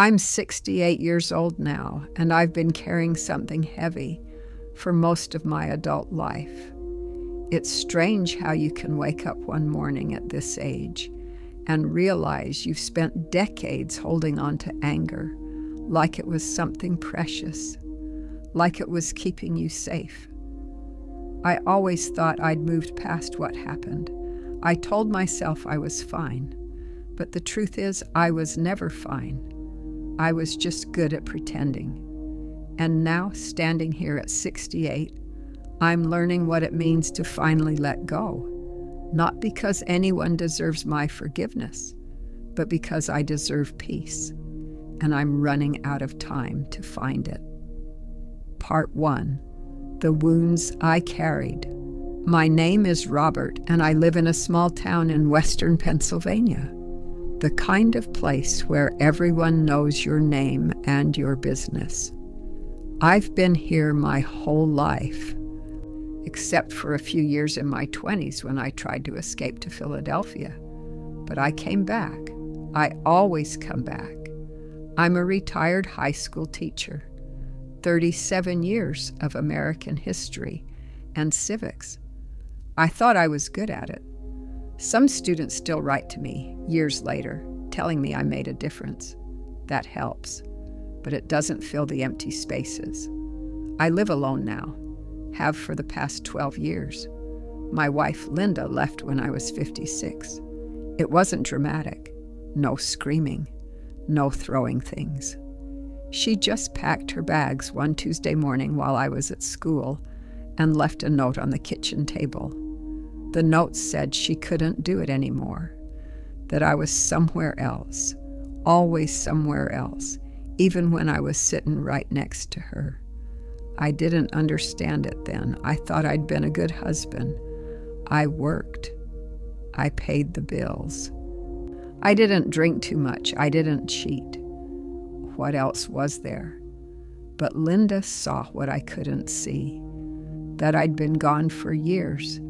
I'm 68 years old now, and I've been carrying something heavy for most of my adult life. It's strange how you can wake up one morning at this age and realize you've spent decades holding on to anger like it was something precious, like it was keeping you safe. I always thought I'd moved past what happened. I told myself I was fine, but the truth is I was never fine. I was just good at pretending. And now, standing here at 68, I'm learning what it means to finally let go. Not because anyone deserves my forgiveness, but because I deserve peace. And I'm running out of time to find it. Part 1. The Wounds I Carried. My name is Robert, and I live in a small town in western Pennsylvania. The kind of place where everyone knows your name and your business. I've been here my whole life, except for a few years in my 20s when I tried to escape to Philadelphia. But I came back. I always come back. I'm a retired high school teacher, 37 years of American history and civics. I thought I was good at it. Some students still write to me years later, telling me I made a difference. That helps, but it doesn't fill the empty spaces. I live alone now, have for the past 12 years. My wife, Linda, left when I was 56. It wasn't dramatic. No screaming. No throwing things. She just packed her bags one Tuesday morning while I was at school and left a note on the kitchen table. The note said she couldn't do it anymore, that I was somewhere else, always somewhere else, even when I was sitting right next to her. I didn't understand it then. I thought I'd been a good husband. I worked. I paid the bills. I didn't drink too much. I didn't cheat. What else was there? But Linda saw what I couldn't see, that I'd been gone for years,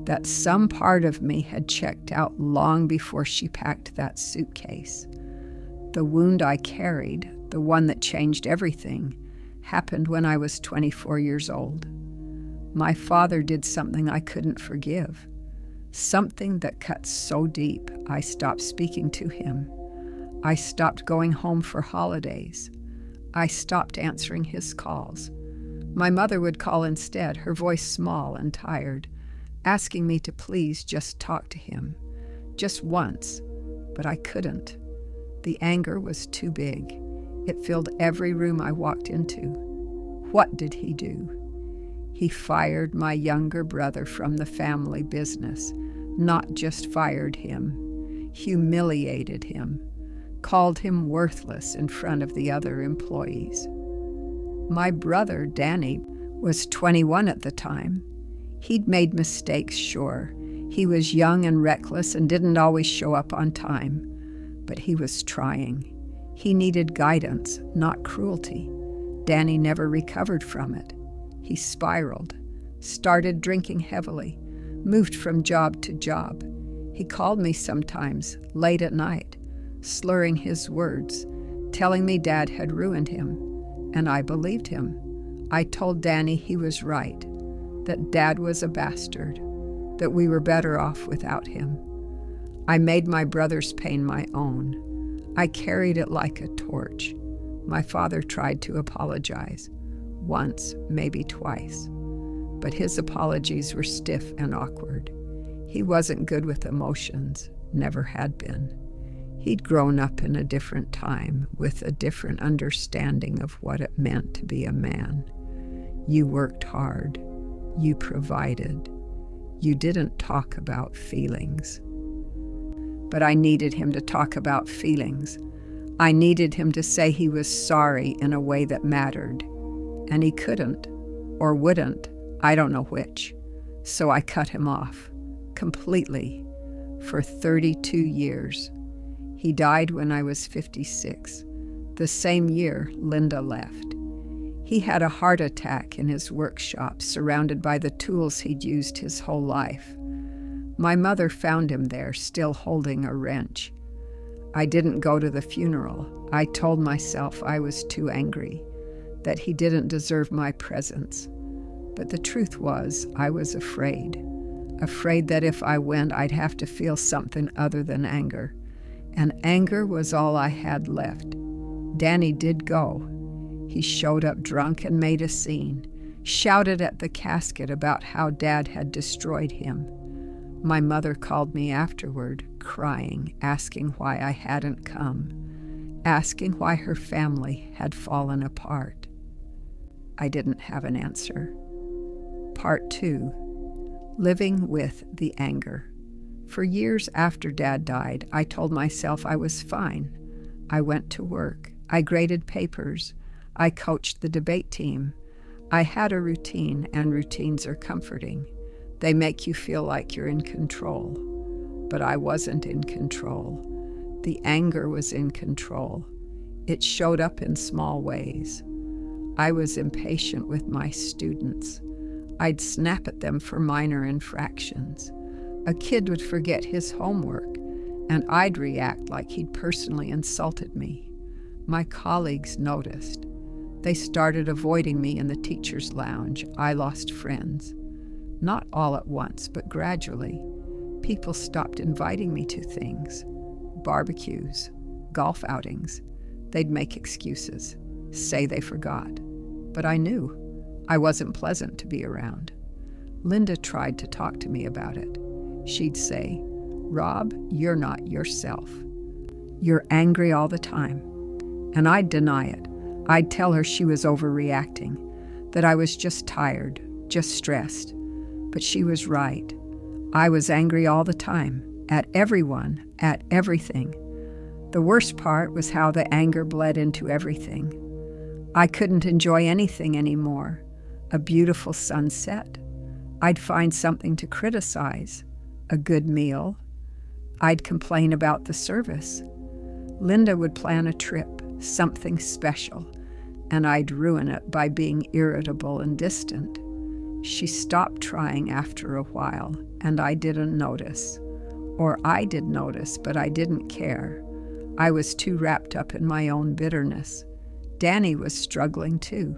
that some part of me had checked out long before she packed that suitcase. The wound I carried, the one that changed everything, happened when I was 24 years old. My father did something I couldn't forgive, something that cut so deep I stopped speaking to him. I stopped going home for holidays. I stopped answering his calls. My mother would call instead, her voice small and tired, asking me to please just talk to him, just once, but I couldn't. The anger was too big. It filled every room I walked into. What did he do? He fired my younger brother from the family business, not just fired him, humiliated him, called him worthless in front of the other employees. My brother, Danny, was 21 at the time. He'd made mistakes, sure. He was young and reckless and didn't always show up on time. But he was trying. He needed guidance, not cruelty. Danny never recovered from it. He spiraled, started drinking heavily, moved from job to job. He called me sometimes, late at night, slurring his words, telling me Dad had ruined him. And I believed him. I told Danny he was right, that Dad was a bastard, that we were better off without him. I made my brother's pain my own. I carried it like a torch. My father tried to apologize, once, maybe twice, but his apologies were stiff and awkward. He wasn't good with emotions, never had been. He'd grown up in a different time with a different understanding of what it meant to be a man. You worked hard. You provided. You didn't talk about feelings. But I needed him to talk about feelings. I needed him to say he was sorry in a way that mattered. And he couldn't, or wouldn't, I don't know which. So I cut him off, completely, for 32 years. He died when I was 56, the same year Linda left. He had a heart attack in his workshop, surrounded by the tools he'd used his whole life. My mother found him there, still holding a wrench. I didn't go to the funeral. I told myself I was too angry, that he didn't deserve my presence. But the truth was, I was afraid that if I went, I'd have to feel something other than anger. And anger was all I had left. Danny did go. He showed up drunk and made a scene, shouted at the casket about how Dad had destroyed him. My mother called me afterward, crying, asking why I hadn't come, asking why her family had fallen apart. I didn't have an answer. Part 2. Living with the anger. For years after Dad died, I told myself I was fine. I went to work. I graded papers. I coached the debate team. I had a routine, and routines are comforting. They make you feel like you're in control. But I wasn't in control. The anger was in control. It showed up in small ways. I was impatient with my students. I'd snap at them for minor infractions. A kid would forget his homework, and I'd react like he'd personally insulted me. My colleagues noticed. They started avoiding me in the teacher's lounge. I lost friends. Not all at once, but gradually. People stopped inviting me to things. Barbecues, golf outings. They'd make excuses, say they forgot. But I knew. I wasn't pleasant to be around. Linda tried to talk to me about it. She'd say, "Rob, you're not yourself. You're angry all the time." And I'd deny it. I'd tell her she was overreacting, that I was just tired, just stressed. But she was right. I was angry all the time, at everyone, at everything. The worst part was how the anger bled into everything. I couldn't enjoy anything anymore. A beautiful sunset. I'd find something to criticize. A good meal. I'd complain about the service. Linda would plan a trip, something special, and I'd ruin it by being irritable and distant. She stopped trying after a while, and I didn't notice. Or I did notice, but I didn't care. I was too wrapped up in my own bitterness. Danny was struggling too.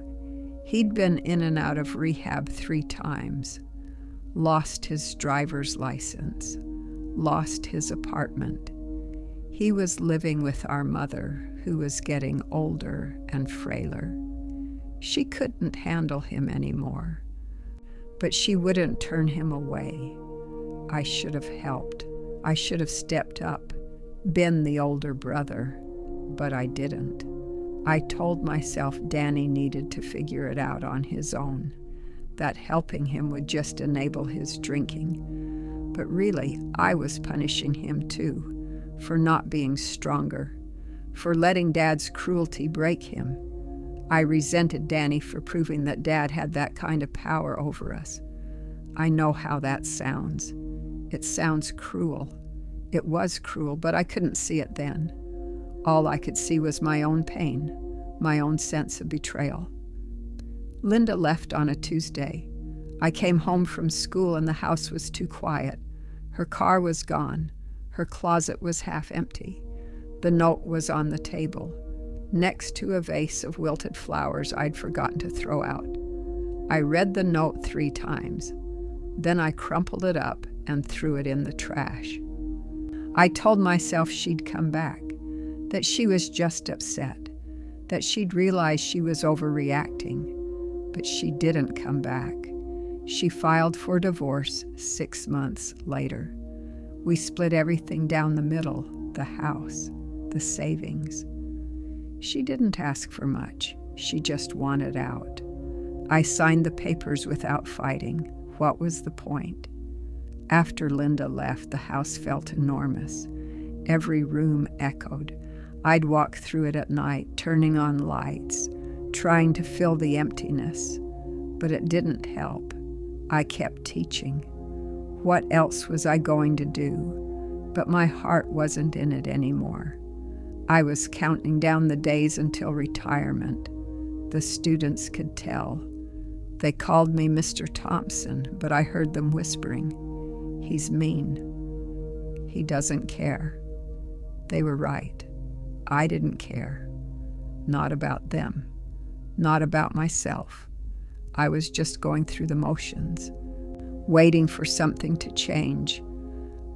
He'd been in and out of rehab 3 times. Lost his driver's license. Lost his apartment. He was living with our mother, who was getting older and frailer. She couldn't handle him anymore. But she wouldn't turn him away. I should have helped. I should have stepped up, been the older brother, but I didn't. I told myself Danny needed to figure it out on his own, that helping him would just enable his drinking. But really, I was punishing him too, for not being stronger, for letting Dad's cruelty break him. I resented Danny for proving that Dad had that kind of power over us. I know how that sounds. It sounds cruel. It was cruel, but I couldn't see it then. All I could see was my own pain, my own sense of betrayal. Linda left on a Tuesday. I came home from school and the house was too quiet. Her car was gone. Her closet was half empty. The note was on the table, next to a vase of wilted flowers I'd forgotten to throw out. I read the note 3 times. Then I crumpled it up and threw it in the trash. I told myself she'd come back, that she was just upset, that she'd realize she was overreacting. But she didn't come back. She filed for divorce 6 months later. We split everything down the middle, the house, the savings. She didn't ask for much. She just wanted out. I signed the papers without fighting. What was the point? After Linda left, the house felt enormous. Every room echoed. I'd walk through it at night, turning on lights, trying to fill the emptiness. But it didn't help. I kept teaching. What else was I going to do? But my heart wasn't in it anymore. I was counting down the days until retirement. The students could tell. They called me Mr. Thompson, but I heard them whispering, "He's mean. He doesn't care." They were right. I didn't care. Not about them. Not about myself. I was just going through the motions, waiting for something to change.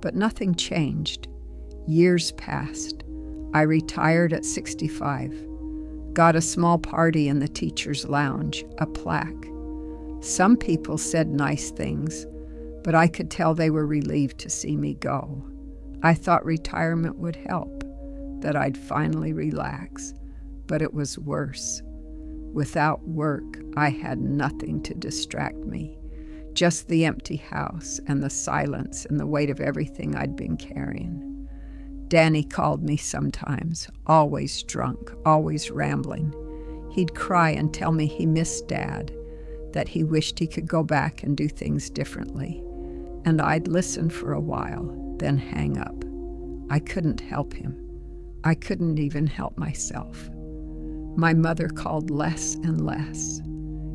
But nothing changed. Years passed. I retired at 65. Got a small party in the teacher's lounge, a plaque. Some people said nice things, but I could tell they were relieved to see me go. I thought retirement would help, that I'd finally relax, but it was worse. Without work, I had nothing to distract me, just the empty house and the silence and the weight of everything I'd been carrying. Danny called me sometimes, always drunk, always rambling. He'd cry and tell me he missed Dad, that he wished he could go back and do things differently. And I'd listen for a while, then hang up. I couldn't help him. I couldn't even help myself. My mother called less and less.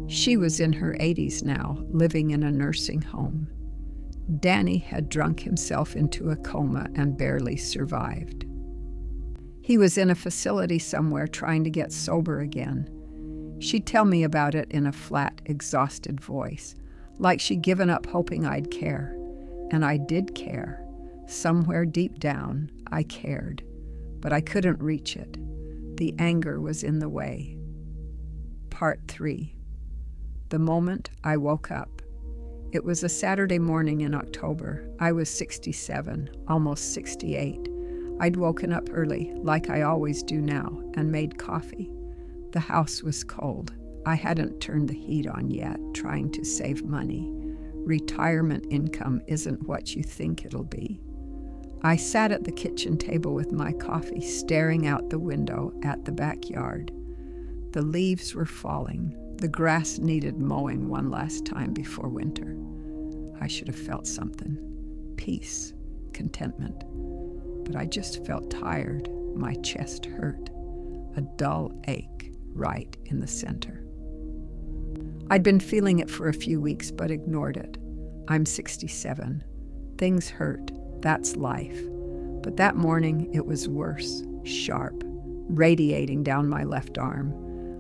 She was in her 80s now, living in a nursing home. Danny had drunk himself into a coma and barely survived. He was in a facility somewhere trying to get sober again. She'd tell me about it in a flat, exhausted voice, like she'd given up hoping I'd care. And I did care. Somewhere deep down, I cared. But I couldn't reach it. The anger was in the way. Part 3. The moment I woke up. It was a Saturday morning in October. I was 67, almost 68. I'd woken up early, like I always do now, and made coffee. The house was cold. I hadn't turned the heat on yet, trying to save money. Retirement income isn't what you think it'll be. I sat at the kitchen table with my coffee, staring out the window at the backyard. The leaves were falling. The grass needed mowing one last time before winter. I should have felt something. Peace, contentment. But I just felt tired. My chest hurt. A dull ache right in the center. I'd been feeling it for a few weeks, but ignored it. I'm 67. Things hurt. That's life. But that morning, it was worse, sharp, radiating down my left arm.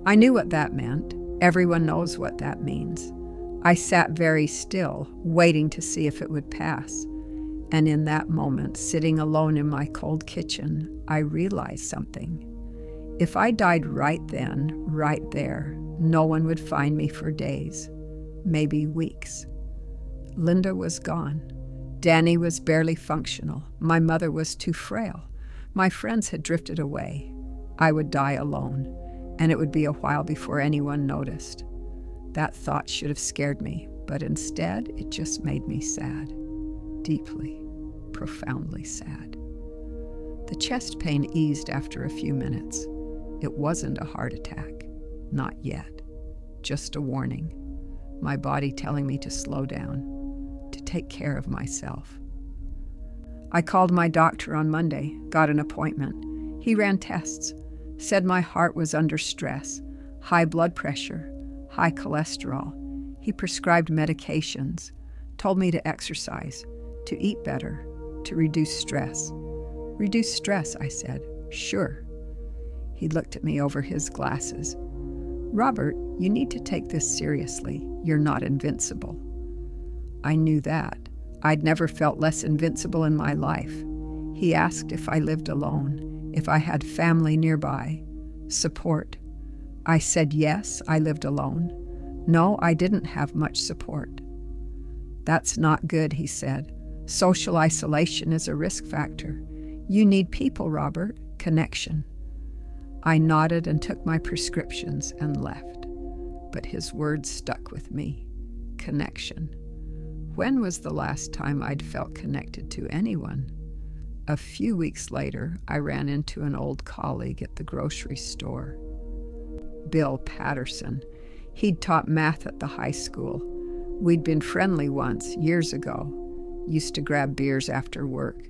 I knew what that meant. Everyone knows what that means. I sat very still, waiting to see if it would pass. And in that moment, sitting alone in my cold kitchen, I realized something. If I died right then, right there, no one would find me for days, maybe weeks. Linda was gone. Danny was barely functional. My mother was too frail. My friends had drifted away. I would die alone, and it would be a while before anyone noticed. That thought should have scared me, but instead it just made me sad. Deeply, profoundly sad. The chest pain eased after a few minutes. It wasn't a heart attack. Not yet. Just a warning. My body telling me to slow down, to take care of myself. I called my doctor on Monday, got an appointment. He ran tests, said my heart was under stress, high blood pressure, high cholesterol. He prescribed medications, told me to exercise, to eat better, to reduce stress. Reduce stress, I said. Sure. He looked at me over his glasses. Robert, you need to take this seriously. You're not invincible. I knew that. I'd never felt less invincible in my life. He asked if I lived alone, if I had family nearby, support. I said yes, I lived alone. No, I didn't have much support. That's not good, he said. Social isolation is a risk factor. You need people, Robert, connection. I nodded and took my prescriptions and left. But his words stuck with me. Connection. When was the last time I'd felt connected to anyone? A few weeks later, I ran into an old colleague at the grocery store. Bill Patterson. He'd taught math at the high school. We'd been friendly once, years ago. Used to grab beers after work.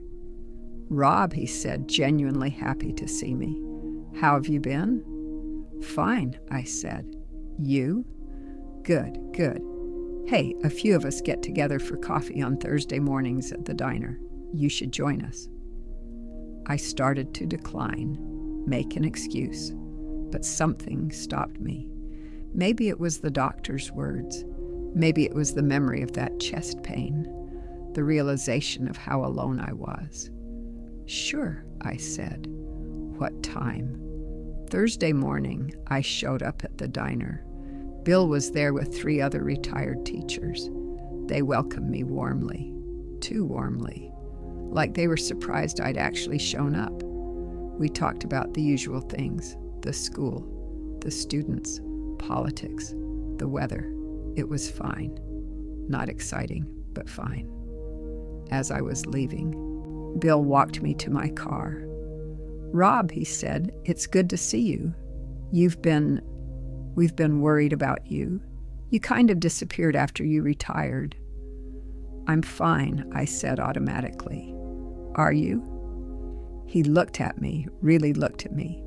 Rob, he said, genuinely happy to see me. How have you been? Fine, I said. You? Good, good. Hey, a few of us get together for coffee on Thursday mornings at the diner. You should join us. I started to decline, make an excuse, but something stopped me. Maybe it was the doctor's words. Maybe it was the memory of that chest pain, the realization of how alone I was. "Sure," I said. "What time?" Thursday morning, I showed up at the diner. Bill was there with 3 other retired teachers. They welcomed me warmly, too warmly, like they were surprised I'd actually shown up. We talked about the usual things, the school, the students, politics, the weather. It was fine. Not exciting, but fine. As I was leaving, Bill walked me to my car. "Rob," he said, "it's good to see you. We've been worried about you. You kind of disappeared after you retired." "I'm fine," I said automatically. "Are you?" He looked at me, really looked at me.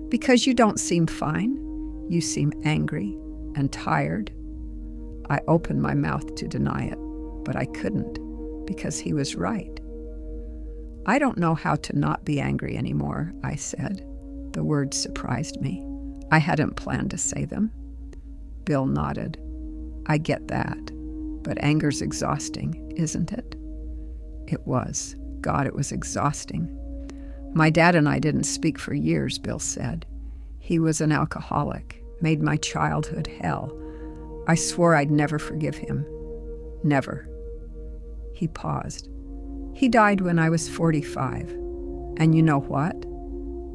"Because you don't seem fine. You seem angry and tired." I opened my mouth to deny it, but I couldn't, because he was right. "I don't know how to not be angry anymore," I said. The words surprised me. I hadn't planned to say them. Bill nodded. "I get that, but anger's exhausting, isn't it?" It was. God, it was exhausting. "My dad and I didn't speak for years," Bill said. "He was an alcoholic, made my childhood hell. I swore I'd never forgive him. Never." He paused. "He died when I was 45. And you know what?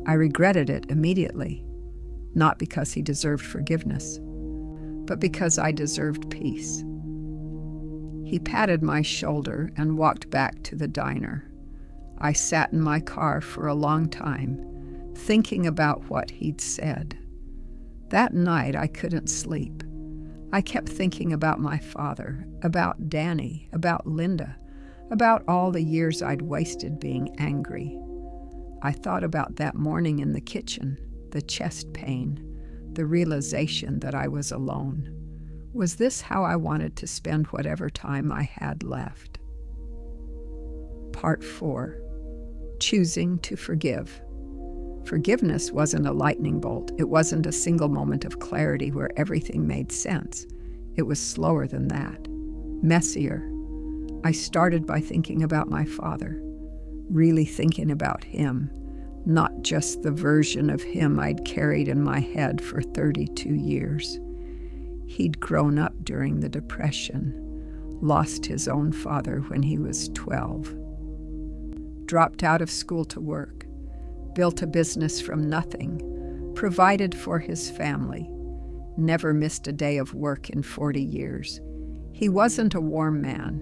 I regretted it immediately. Not because he deserved forgiveness, but because I deserved peace." He patted my shoulder and walked back to the diner. I sat in my car for a long time, thinking about what he'd said. That night I couldn't sleep. I kept thinking about my father, about Danny, about Linda, about all the years I'd wasted being angry. I thought about that morning in the kitchen, the chest pain, the realization that I was alone. Was this how I wanted to spend whatever time I had left? Part 4. Choosing to forgive. Forgiveness wasn't a lightning bolt. It wasn't a single moment of clarity where everything made sense. It was slower than that, messier. I started by thinking about my father, really thinking about him, not just the version of him I'd carried in my head for 32 years. He'd grown up during the Depression, lost his own father when he was 12, dropped out of school to work, built a business from nothing, provided for his family, never missed a day of work in 40 years. He wasn't a warm man.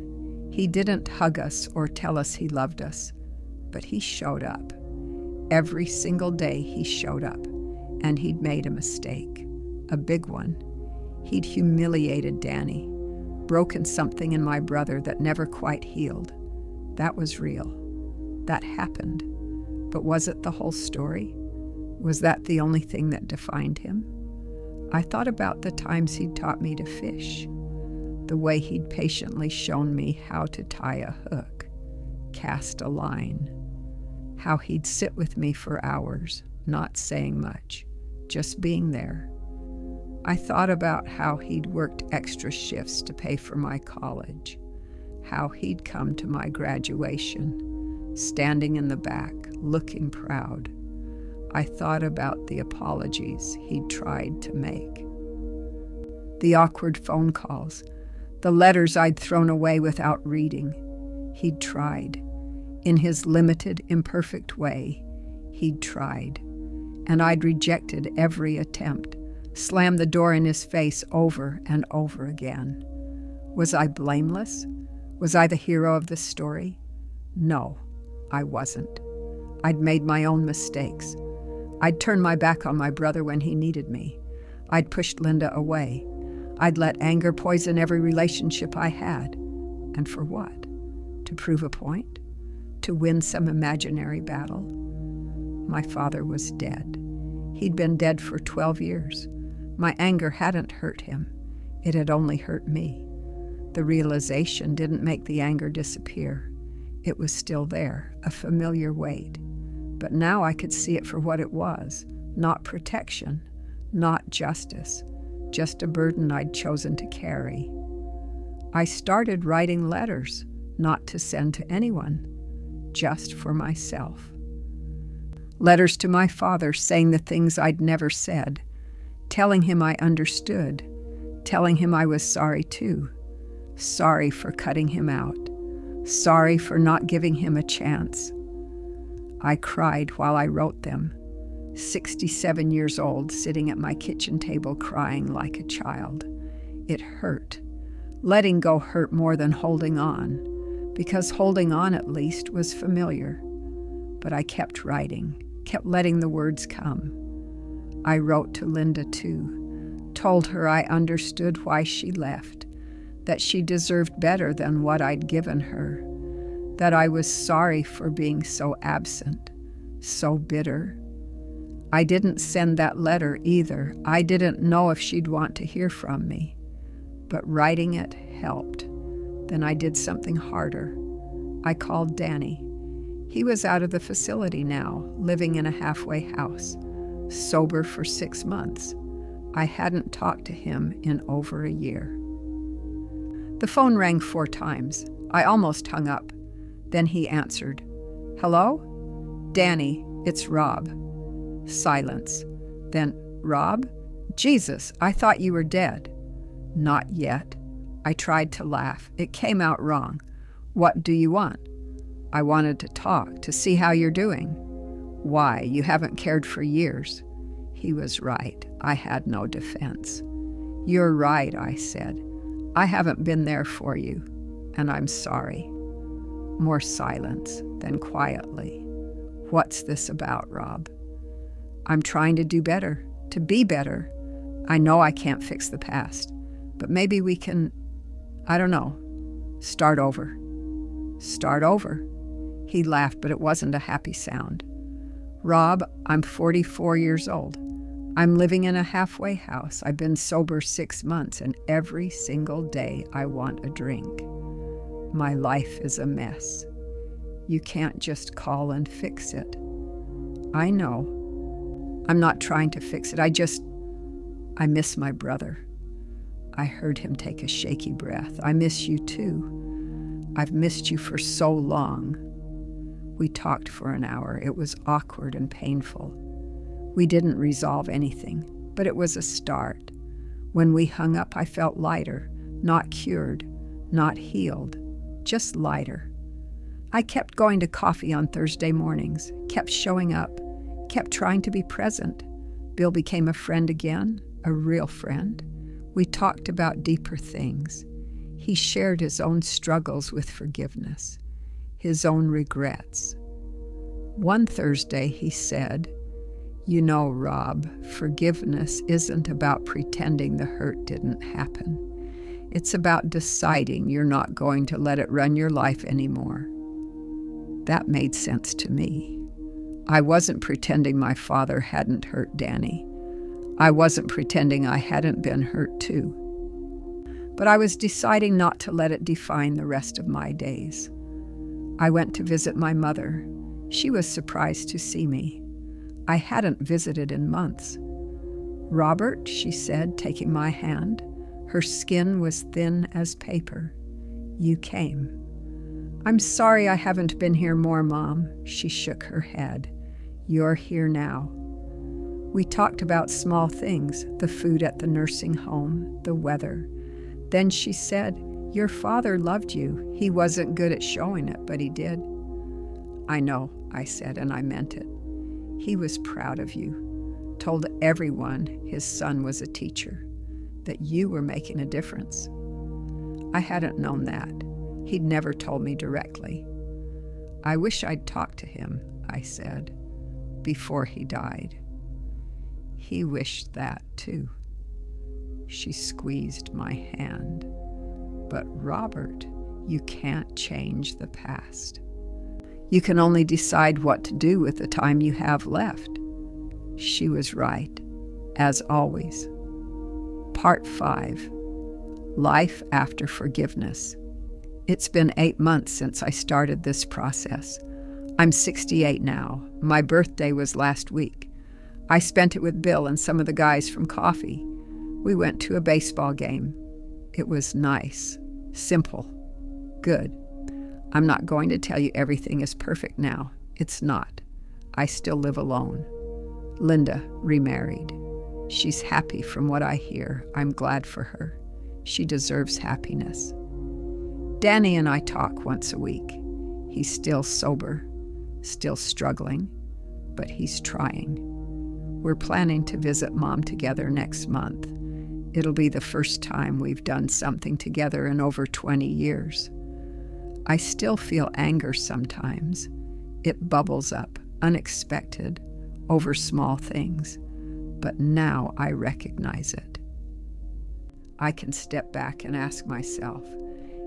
He didn't hug us or tell us he loved us, but he showed up. Every single day he showed up, and he'd made a mistake, a big one. He'd humiliated Danny, broken something in my brother that never quite healed. That was real. That happened. But was it the whole story? Was that the only thing that defined him? I thought about the times he'd taught me to fish, the way he'd patiently shown me how to tie a hook, cast a line, how he'd sit with me for hours, not saying much, just being there. I thought about how he'd worked extra shifts to pay for my college, how he'd come to my graduation, standing in the back, looking proud. I thought about the apologies he'd tried to make, the awkward phone calls, the letters I'd thrown away without reading. He'd tried. In his limited, imperfect way, he'd tried. And I'd rejected every attempt, slammed the door in his face over and over again. Was I blameless? Was I the hero of the story? No, I wasn't. I'd made my own mistakes. I'd turned my back on my brother when he needed me. I'd pushed Linda away. I'd let anger poison every relationship I had. And for what? To prove a point? To win some imaginary battle? My father was dead. He'd been dead for 12 years. My anger hadn't hurt him. It had only hurt me. The realization didn't make the anger disappear. It was still there, a familiar weight. But now I could see it for what it was, not protection, not justice, just a burden I'd chosen to carry. I started writing letters, not to send to anyone, just for myself. Letters to my father saying the things I'd never said, telling him I understood, telling him I was sorry too, sorry for cutting him out, sorry for not giving him a chance. I cried while I wrote them, 67 years old, sitting at my kitchen table crying like a child. It hurt. Letting go hurt more than holding on, because holding on at least was familiar. But I kept writing, kept letting the words come. I wrote to Linda too, told her I understood why she left, that she deserved better than what I'd given her, that I was sorry for being so absent, so bitter. I didn't send that letter either. I didn't know if she'd want to hear from me. But writing it helped. Then I did something harder. I called Danny. He was out of the facility now, living in a halfway house, sober for 6 months. I hadn't talked to him in over a year. The phone rang 4 times. I almost hung up. Then he answered. "Hello? Danny, it's Rob." Silence. Then, "Rob? Jesus, I thought you were dead." "Not yet." I tried to laugh. It came out wrong. "What do you want?" "I wanted to talk, to see how you're doing." "Why? You haven't cared for years." He was right. I had no defense. "You're right," I said. "I haven't been there for you, and I'm sorry." More silence, then quietly. "What's this about, Rob?" "I'm trying to do better, to be better. I know I can't fix the past, but maybe we can, I don't know, start over." "Start over?" He laughed, but it wasn't a happy sound. "Rob, I'm 44 years old. I'm living in a halfway house. I've been sober 6 months, and every single day I want a drink. My life is a mess. You can't just call and fix it." "I know. I'm not trying to fix it. I miss my brother." I heard him take a shaky breath. "I miss you too. I've missed you for so long." We talked for an hour. It was awkward and painful. We didn't resolve anything, but it was a start. When we hung up, I felt lighter, not cured, not healed, just lighter. I kept going to coffee on Thursday mornings, kept showing up, kept trying to be present. Bill became a friend again, a real friend. We talked about deeper things. He shared his own struggles with forgiveness, his own regrets. One Thursday he said, "You know, Rob, forgiveness isn't about pretending the hurt didn't happen. It's about deciding you're not going to let it run your life anymore." That made sense to me. I wasn't pretending my father hadn't hurt Danny. I wasn't pretending I hadn't been hurt too. But I was deciding not to let it define the rest of my days. I went to visit my mother. She was surprised to see me. I hadn't visited in months. "Robert," she said, taking my hand. Her skin was thin as paper. "You came." "I'm sorry I haven't been here more, Mom." She shook her head. "You're here now." We talked about small things, the food at the nursing home, the weather. Then she said, "Your father loved you. He wasn't good at showing it, but he did." "I know," I said, and I meant it. "He was proud of you, told everyone his son was a teacher, that you were making a difference." I hadn't known that. He'd never told me directly. "I wish I'd talked to him," I said, "before he died." He wished that too. She squeezed my hand. "But Robert, you can't change the past. You can only decide what to do with the time you have left." She was right, as always. Part 5. Life After Forgiveness. It's been 8 months since I started this process. I'm 68 now. My birthday was last week. I spent it with Bill and some of the guys from Coffee. We went to a baseball game. It was nice, simple, good. I'm not going to tell you everything is perfect now. It's not. I still live alone. Linda remarried. She's happy from what I hear. I'm glad for her. She deserves happiness. Danny and I talk once a week. He's still sober, still struggling, but he's trying. We're planning to visit Mom together next month. It'll be the first time we've done something together in over 20 years. I still feel anger sometimes. It bubbles up, unexpected, over small things, but now I recognize it. I can step back and ask myself,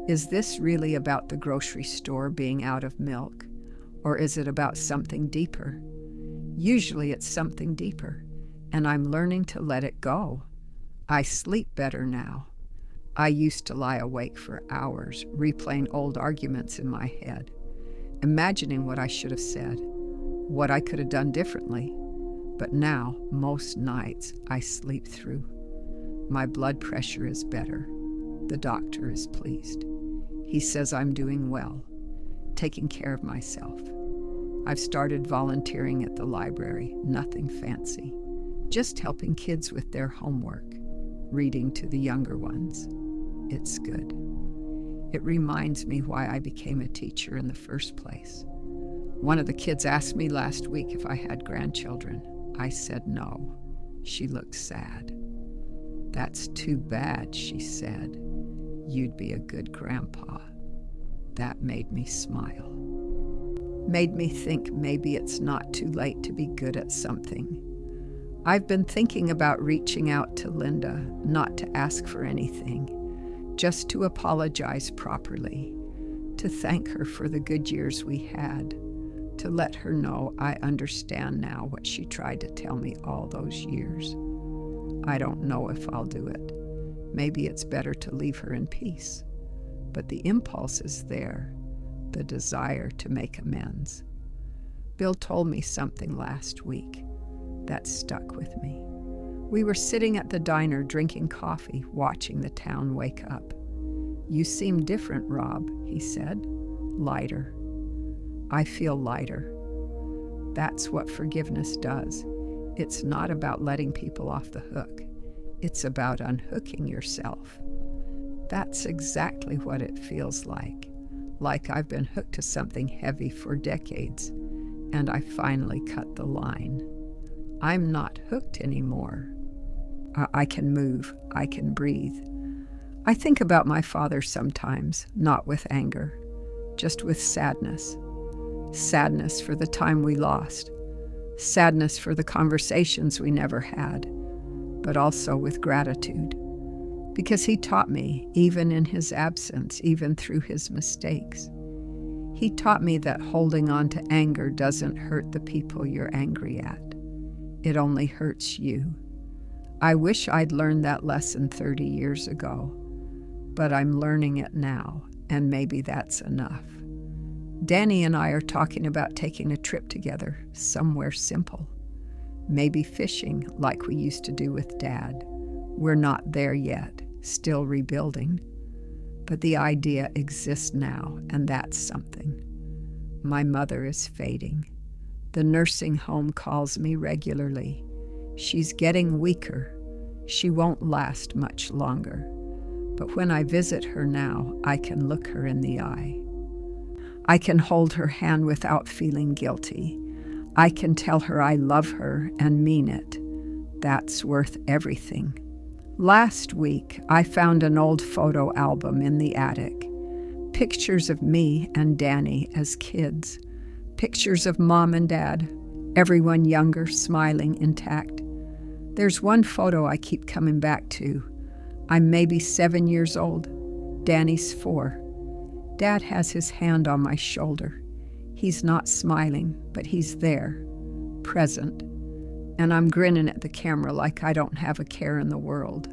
is this really about the grocery store being out of milk, or is it about something deeper? Usually it's something deeper, and I'm learning to let it go. I sleep better now. I used to lie awake for hours, replaying old arguments in my head, imagining what I should have said, what I could have done differently. But now, most nights, I sleep through. My blood pressure is better. The doctor is pleased. He says I'm doing well, taking care of myself. I've started volunteering at the library, nothing fancy, just helping kids with their homework, reading to the younger ones. It's good. It reminds me why I became a teacher in the first place. One of the kids asked me last week if I had grandchildren. I said no. She looked sad. "That's too bad," she said. "You'd be a good grandpa." That made me smile. Made me think maybe it's not too late to be good at something. I've been thinking about reaching out to Linda, not to ask for anything, just to apologize properly, to thank her for the good years we had, to let her know I understand now what she tried to tell me all those years. I don't know if I'll do it. Maybe it's better to leave her in peace. But the impulse is there, the desire to make amends. Bill told me something last week that stuck with me. We were sitting at the diner drinking coffee, watching the town wake up. "You seem different, Rob," he said. "Lighter." I feel lighter. That's what forgiveness does. It's not about letting people off the hook. It's about unhooking yourself. That's exactly what it feels like I've been hooked to something heavy for decades, and I finally cut the line. I'm not hooked anymore. I can move, I can breathe. I think about my father sometimes, not with anger, just with sadness. Sadness for the time we lost, sadness for the conversations we never had, but also with gratitude. Because he taught me, even in his absence, even through his mistakes. He taught me that holding on to anger doesn't hurt the people you're angry at. It only hurts you. I wish I'd learned that lesson 30 years ago, but I'm learning it now, and maybe that's enough. Danny and I are talking about taking a trip together, somewhere simple. Maybe fishing like we used to do with Dad. We're not there yet, still rebuilding. But the idea exists now, and that's something. My mother is fading. The nursing home calls me regularly. She's getting weaker. She won't last much longer. But when I visit her now, I can look her in the eye. I can hold her hand without feeling guilty. I can tell her I love her and mean it. That's worth everything. Last week, I found an old photo album in the attic. Pictures of me and Danny as kids. Pictures of Mom and Dad, everyone younger, smiling, intact. There's one photo I keep coming back to. I'm maybe 7 years old. Danny's 4. Dad has his hand on my shoulder. He's not smiling, but he's there, present. And I'm grinning at the camera like I don't have a care in the world.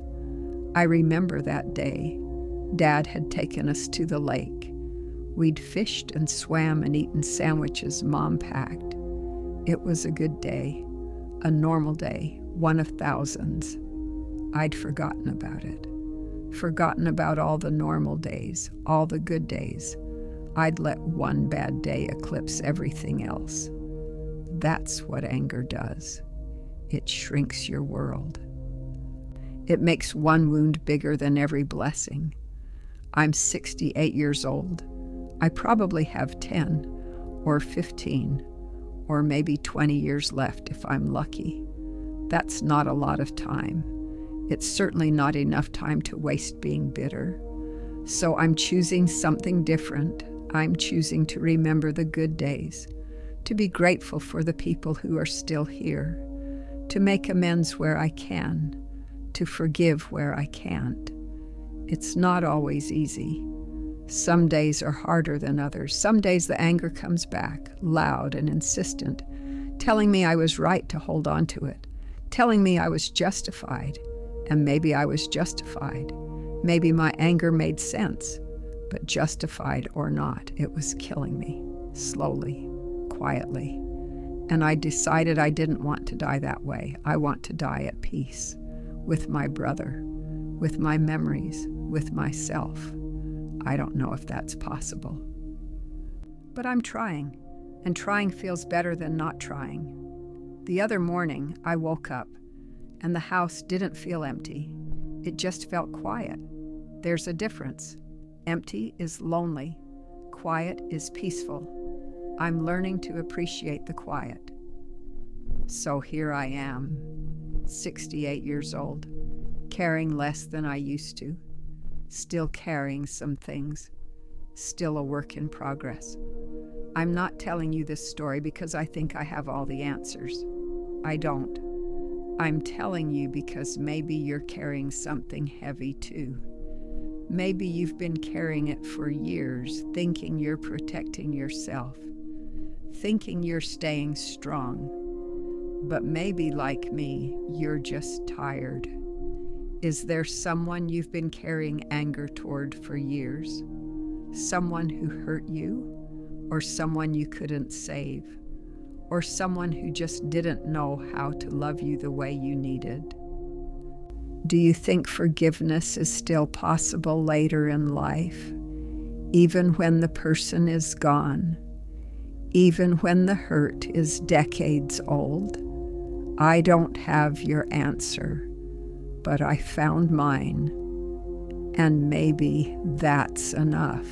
I remember that day. Dad had taken us to the lake. We'd fished and swam and eaten sandwiches Mom packed. It was a good day, a normal day, one of thousands. I'd forgotten about it. Forgotten about all the normal days, all the good days. I'd let one bad day eclipse everything else. That's what anger does. It shrinks your world. It makes one wound bigger than every blessing. I'm 68 years old. I probably have 10 or 15 or maybe 20 years left if I'm lucky. That's not a lot of time. It's certainly not enough time to waste being bitter. So I'm choosing something different. I'm choosing to remember the good days, to be grateful for the people who are still here, to make amends where I can, to forgive where I can't. It's not always easy. Some days are harder than others. Some days the anger comes back, loud and insistent, telling me I was right to hold on to it, telling me I was justified. And maybe I was justified. Maybe my anger made sense. But justified or not, it was killing me, slowly, quietly. And I decided I didn't want to die that way. I want to die at peace, with my brother, with my memories, with myself. I don't know if that's possible. But I'm trying, and trying feels better than not trying. The other morning, I woke up, and the house didn't feel empty. It just felt quiet. There's a difference. Empty is lonely. Quiet is peaceful. I'm learning to appreciate the quiet. So here I am, 68 years old, caring less than I used to, still carrying some things, still a work in progress. I'm not telling you this story because I think I have all the answers. I don't. I'm telling you because maybe you're carrying something heavy too. Maybe you've been carrying it for years, thinking you're protecting yourself, thinking you're staying strong. But maybe, like me, you're just tired. Is there someone you've been carrying anger toward for years? Someone who hurt you? Or someone you couldn't save? Or someone who just didn't know how to love you the way you needed? Do you think forgiveness is still possible later in life, even when the person is gone, even when the hurt is decades old? I don't have your answer, but I found mine, and maybe that's enough.